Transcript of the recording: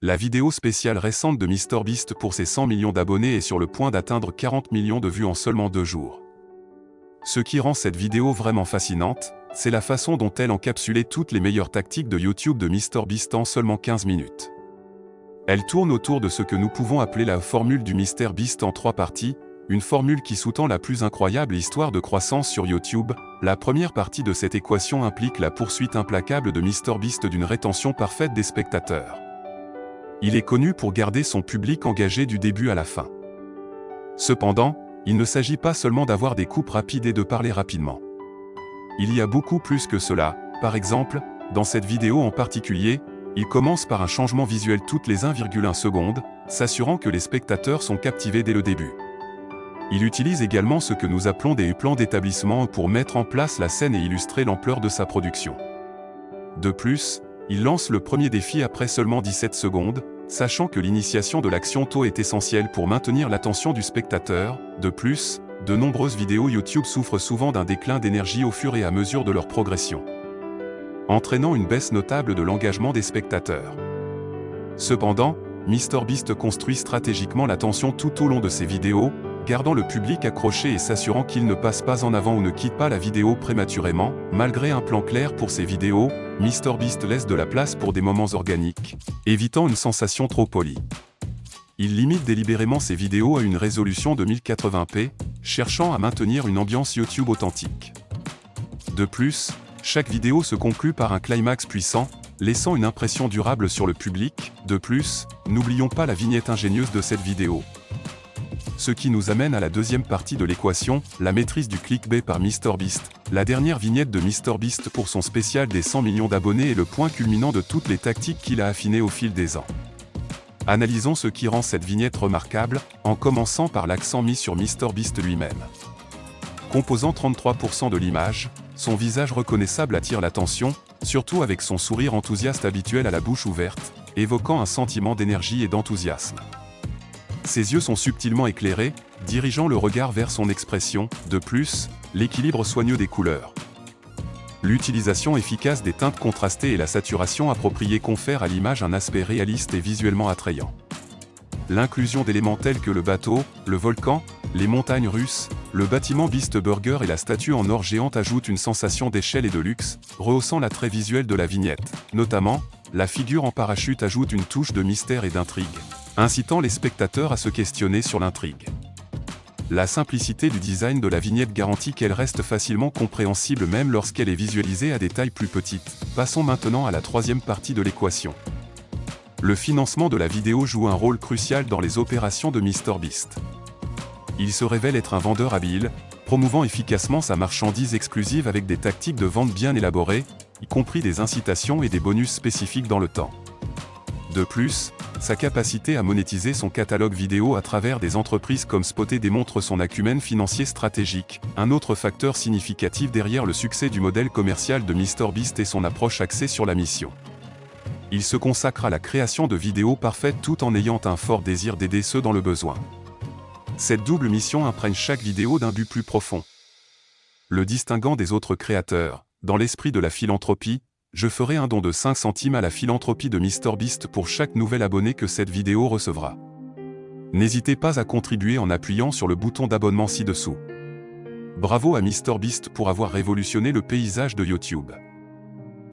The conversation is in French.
La vidéo spéciale récente de MrBeast pour ses 100 millions d'abonnés est sur le point d'atteindre 40 millions de vues en seulement 2 jours. Ce qui rend cette vidéo vraiment fascinante, c'est la façon dont elle encapsulait toutes les meilleures tactiques de YouTube de MrBeast en seulement 15 minutes. Elle tourne autour de ce que nous pouvons appeler la formule du MrBeast en 3 parties, une formule qui sous-tend la plus incroyable histoire de croissance sur YouTube. La première partie de cette équation implique la poursuite implacable de MrBeast d'une rétention parfaite des spectateurs. Il est connu pour garder son public engagé du début à la fin. Cependant, il ne s'agit pas seulement d'avoir des coupes rapides et de parler rapidement. Il y a beaucoup plus que cela. Par exemple, dans cette vidéo en particulier, il commence par un changement visuel toutes les 1,1 secondes, s'assurant que les spectateurs sont captivés dès le début. Il utilise également ce que nous appelons des plans d'établissement pour mettre en place la scène et illustrer l'ampleur de sa production. De plus, il lance le premier défi après seulement 17 secondes, sachant que l'initiation de l'action tôt est essentielle pour maintenir l'attention du spectateur. De plus, de nombreuses vidéos YouTube souffrent souvent d'un déclin d'énergie au fur et à mesure de leur progression, entraînant une baisse notable de l'engagement des spectateurs. Cependant, MrBeast construit stratégiquement l'attention tout au long de ses vidéos, gardant le public accroché et s'assurant qu'il ne passe pas en avant ou ne quitte pas la vidéo prématurément. Malgré un plan clair pour ses vidéos, MrBeast laisse de la place pour des moments organiques, évitant une sensation trop polie. Il limite délibérément ses vidéos à une résolution de 1080p, cherchant à maintenir une ambiance YouTube authentique. De plus, chaque vidéo se conclut par un climax puissant, laissant une impression durable sur le public. De plus, n'oublions pas la vignette ingénieuse de cette vidéo. Ce qui nous amène à la deuxième partie de l'équation, la maîtrise du clickbait par MrBeast. La dernière vignette de MrBeast pour son spécial des 100 millions d'abonnés est le point culminant de toutes les tactiques qu'il a affinées au fil des ans. Analysons ce qui rend cette vignette remarquable, en commençant par l'accent mis sur MrBeast lui-même. Composant 33% de l'image, son visage reconnaissable attire l'attention, surtout avec son sourire enthousiaste habituel à la bouche ouverte, évoquant un sentiment d'énergie et d'enthousiasme. Ses yeux sont subtilement éclairés, dirigeant le regard vers son expression. De plus, l'équilibre soigneux des couleurs, l'utilisation efficace des teintes contrastées et la saturation appropriée confèrent à l'image un aspect réaliste et visuellement attrayant. L'inclusion d'éléments tels que le bateau, le volcan, les montagnes russes, le bâtiment Beast Burger et la statue en or géante ajoute une sensation d'échelle et de luxe, rehaussant l'attrait visuel de la vignette. Notamment, la figure en parachute ajoute une touche de mystère et d'intrigue, incitant les spectateurs à se questionner sur l'intrigue. La simplicité du design de la vignette garantit qu'elle reste facilement compréhensible même lorsqu'elle est visualisée à des tailles plus petites. Passons maintenant à la troisième partie de l'équation. Le financement de la vidéo joue un rôle crucial dans les opérations de MrBeast. Il se révèle être un vendeur habile, promouvant efficacement sa marchandise exclusive avec des tactiques de vente bien élaborées, y compris des incitations et des bonus spécifiques dans le temps. De plus, sa capacité à monétiser son catalogue vidéo à travers des entreprises comme Spoté démontre son acumen financier stratégique. Un autre facteur significatif derrière le succès du modèle commercial de MrBeast est son approche axée sur la mission. Il se consacre à la création de vidéos parfaites tout en ayant un fort désir d'aider ceux dans le besoin. Cette double mission imprègne chaque vidéo d'un but plus profond. Le distinguant des autres créateurs, dans l'esprit de la philanthropie, je ferai un don de 5 centimes à la philanthropie de MrBeast pour chaque nouvel abonné que cette vidéo recevra. N'hésitez pas à contribuer en appuyant sur le bouton d'abonnement ci-dessous. Bravo à MrBeast pour avoir révolutionné le paysage de YouTube.